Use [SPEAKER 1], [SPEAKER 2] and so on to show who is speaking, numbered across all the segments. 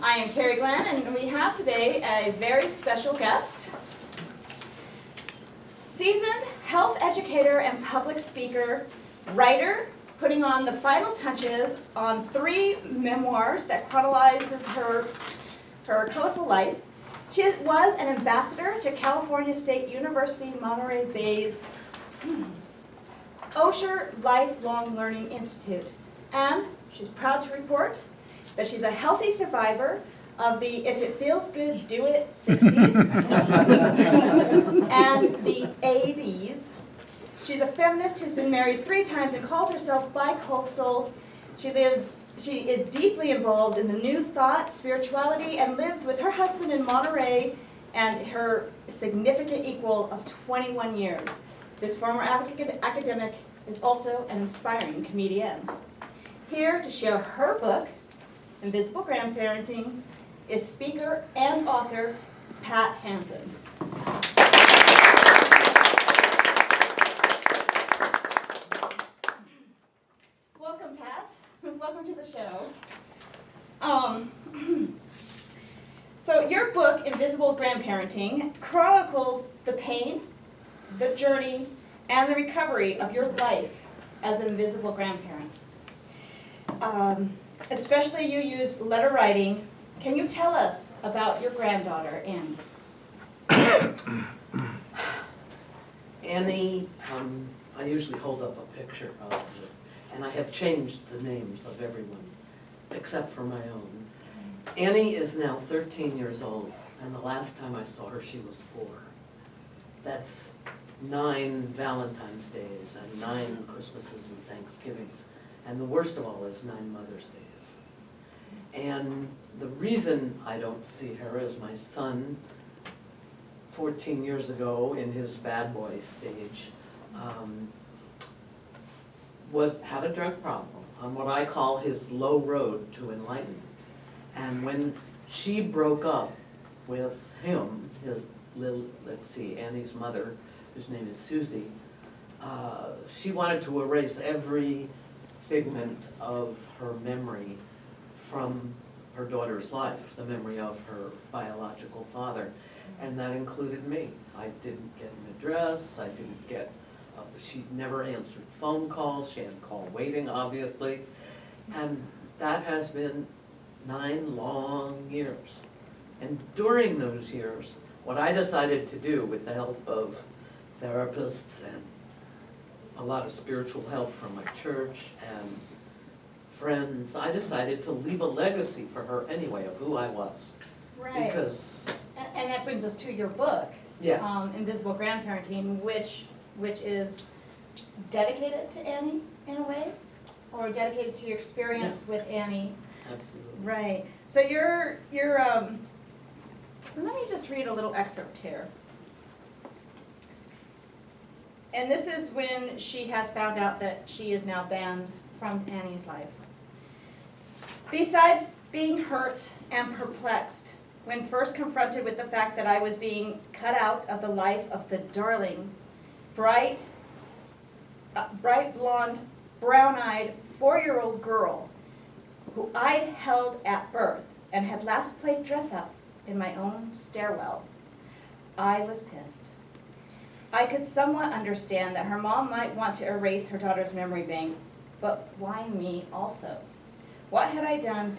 [SPEAKER 1] I am Carrie Glenn, and we have today a very special guest. Seasoned health educator and public speaker, writer, putting on the final touches on 3 memoirs that chronicles her colorful life. She was an ambassador to California State University Monterey Bay's Osher Lifelong Learning Institute. And she's proud to report that she's a healthy survivor of the If It Feels Good, Do It 60s and the 80s. She's a feminist who's been married 3 times and calls herself bi-coastal. She is deeply involved in the New Thought, spirituality, and lives with her husband in Monterey and her significant equal of 21 years. This former academic is also an inspiring comedian. Here to share her book, Invisible Grandparenting, is speaker and author Pat Hansen. Welcome, Pat. Welcome to the show. So your book, Invisible Grandparenting, chronicles the pain, the journey, and the recovery of your life as an invisible grandparent. Especially you use letter writing. Can you tell us about your granddaughter, Annie?
[SPEAKER 2] Annie, I usually hold up a picture of her, and I have changed the names of everyone, except for my own. Annie is now 13 years old, and the last time I saw her, she was 4. That's 9 Valentine's Days, and 9 Christmases and Thanksgivings, and the worst of all is 9 Mother's Days. And the reason I don't see her is my son, 14 years ago in his bad boy stage, had a drug problem on what I call his low road to enlightenment. And when she broke up with him, Annie's mother, whose name is Susie, she wanted to erase every figment of her memory from her daughter's life, the memory of her biological father, and that included me. I didn't get an address, I didn't get, she never answered phone calls, she had call waiting, obviously, and that has been 9 long years. And during those years, what I decided to do with the help of therapists and a lot of spiritual help from my church and friends, I decided to leave a legacy for her anyway of who I was.
[SPEAKER 1] Right.
[SPEAKER 2] Because,
[SPEAKER 1] and that brings us to your book,
[SPEAKER 2] yes,
[SPEAKER 1] Invisible Grandparenting, which is dedicated to Annie in a way, or dedicated to your experience with Annie.
[SPEAKER 2] absolutely.
[SPEAKER 1] Right. So you're let me just read a little excerpt here. And this is when she has found out that she is now banned from Annie's life. Besides being hurt and perplexed when first confronted with the fact that I was being cut out of the life of the darling, bright blonde, brown-eyed 4-year-old girl who I'd held at birth and had last played dress-up in my own stairwell, I was pissed. I could somewhat understand that her mom might want to erase her daughter's memory bank, but why me also? What had I done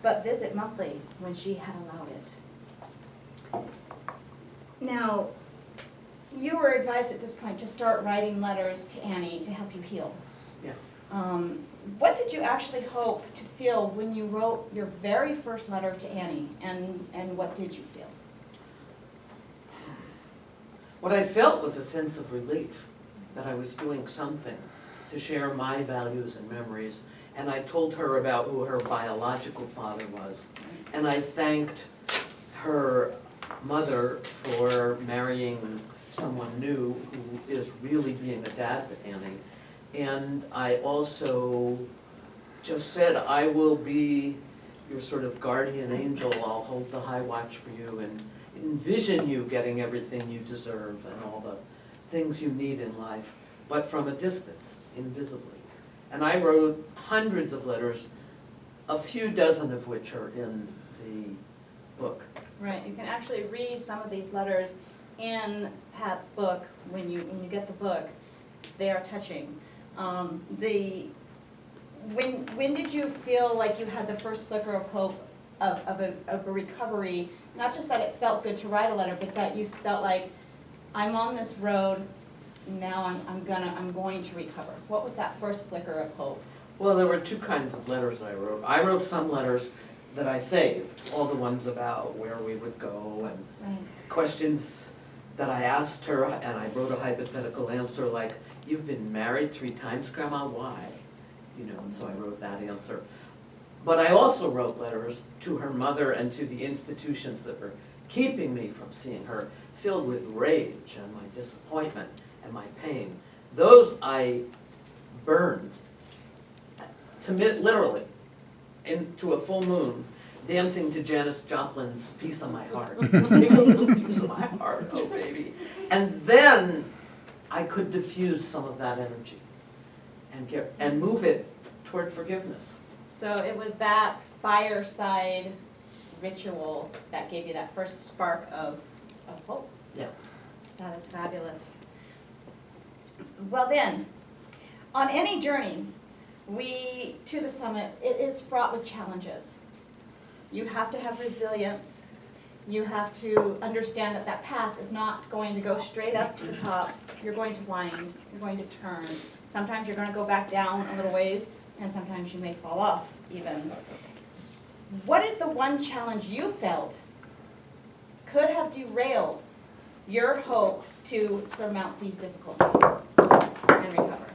[SPEAKER 1] but visit monthly when she had allowed it? Now, you were advised at this point to start writing letters to Annie to help you heal.
[SPEAKER 2] Yeah.
[SPEAKER 1] What did you actually hope to feel when you wrote your very first letter to Annie, and what did you feel?
[SPEAKER 2] What I felt was a sense of relief that I was doing something to share my values and memories, and I told her about who her biological father was, and I thanked her mother for marrying someone new who is really being a dad to Annie. And I also just said, I will be your sort of guardian angel. I'll hold the high watch for you and envision you getting everything you deserve and all the things you need in life, but from a distance, invisibly. And I wrote hundreds of letters a few dozen of which are in the book.
[SPEAKER 1] Right, you can actually read some of these letters in Pat's book when you get the book. They are touching. When did you feel like you had the first flicker of hope of a recovery? Not just that it felt good to write a letter, but that you felt like, I'm on this road, now I'm going to recover. What was that first flicker of hope?
[SPEAKER 2] Well, there were two kinds of letters I wrote. I wrote some letters that I saved, all the ones about where we would go and
[SPEAKER 1] Right.
[SPEAKER 2] questions that I asked her, and I wrote a hypothetical answer like, "You've been married 3 times, Grandma, why?" You know, and so I wrote that answer. But I also wrote letters to her mother and to the institutions that were keeping me from seeing her, filled with rage and my disappointment and my pain. Those I burned, literally, into a full moon, dancing to Janis Joplin's "Piece of My Heart." Piece of my heart, oh baby. And then I could diffuse some of that energy and move it toward forgiveness.
[SPEAKER 1] So it was that fireside ritual that gave you that first spark of hope.
[SPEAKER 2] Yeah.
[SPEAKER 1] That is fabulous. Well then, on any journey to the summit, it is fraught with challenges. You have to have resilience. You have to understand that that path is not going to go straight up to the top. You're going to wind, you're going to turn. Sometimes you're going to go back down a little ways, and sometimes you may fall off even. What is the one challenge you felt could have derailed your hope to surmount these difficulties and recover?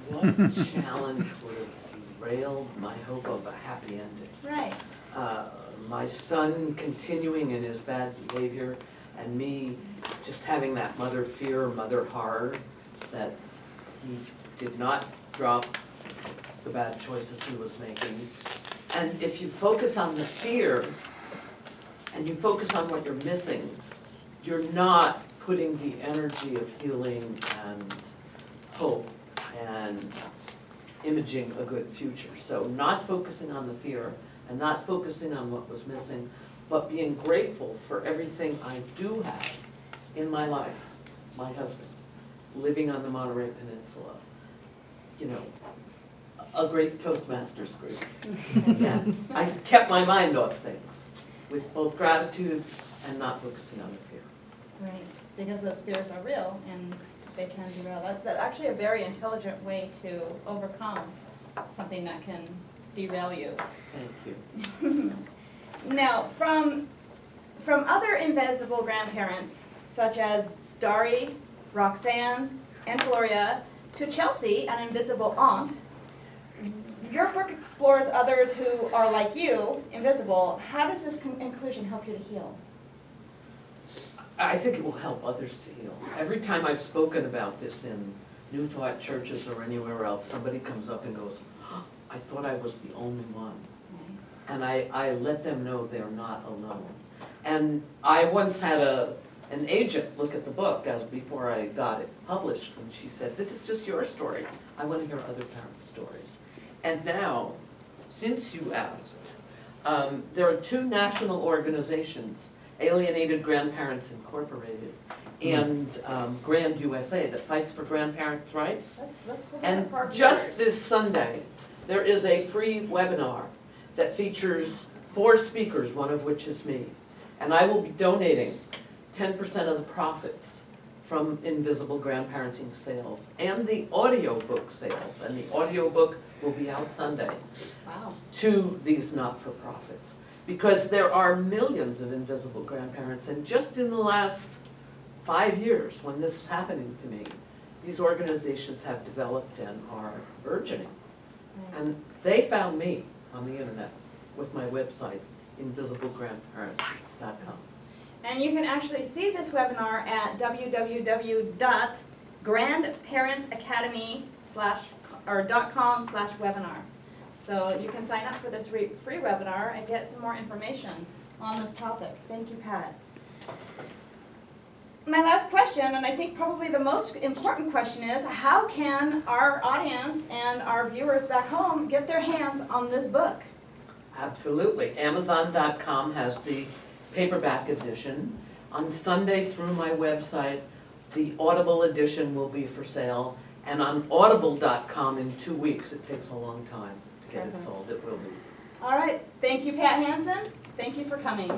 [SPEAKER 2] What challenge would have derailed my hope of a happy ending?
[SPEAKER 1] Right.
[SPEAKER 2] My son continuing in his bad behavior, and me just having that mother fear, mother horror, that he did not drop the bad choices he was making. And if you focus on the fear, and you focus on what you're missing, you're not putting the energy of healing and hope and imaging a good future. So not focusing on the fear and not focusing on what was missing, but being grateful for everything I do have in my life. My husband, living on the Monterey Peninsula, you know, a great Toastmasters group. Yeah, I kept my mind off things with both gratitude and not focusing on the fear.
[SPEAKER 1] Right, because those fears are real and they can derail. That's actually a very intelligent way to overcome something that can derail you.
[SPEAKER 2] Thank you.
[SPEAKER 1] Now, from other invisible grandparents, such as Dari, Roxanne, and Gloria, to Chelsea, an invisible aunt, your book explores others who are like you, invisible. How does this inclusion help you to heal?
[SPEAKER 2] I think it will help others to heal. Every time I've spoken about this in New Thought churches or anywhere else, somebody comes up and goes, "Oh, I thought I was the only one." And I let them know they're not alone. And I once had an agent look at the book before I got it published, and she said, "This is just your story. I want to hear other parents' stories." And now, since you asked, there are 2 national organizations, Alienated Grandparents Incorporated and Grand USA, that fights for grandparents' rights.
[SPEAKER 1] Let's hold
[SPEAKER 2] And
[SPEAKER 1] that for our
[SPEAKER 2] just
[SPEAKER 1] viewers.
[SPEAKER 2] this Sunday, there is a free webinar that features 4 speakers, one of which is me. And I will be donating 10% of the profits from Invisible Grandparenting sales and the audiobook sales, and the audiobook will be out Sunday,
[SPEAKER 1] Wow.
[SPEAKER 2] to these not-for-profits. Because there are millions of invisible grandparents, and just in the last 5 years, when this is happening to me, these organizations have developed and are burgeoning.
[SPEAKER 1] Right.
[SPEAKER 2] And they found me on the internet with my website, invisiblegrandparent.com.
[SPEAKER 1] And you can actually see this webinar at www.grandparentsacademy.com/webinar. So you can sign up for this free webinar and get some more information on this topic. Thank you, Pat. My last question, and I think probably the most important question, is how can our audience and our viewers back home get their hands on this book?
[SPEAKER 2] Absolutely. Amazon.com has the paperback edition. On Sunday through my website, the Audible edition will be for sale. And on audible.com in 2 weeks, it takes a long time to get it sold, it will be.
[SPEAKER 1] All right, thank you, Pat Hansen. Thank you for coming.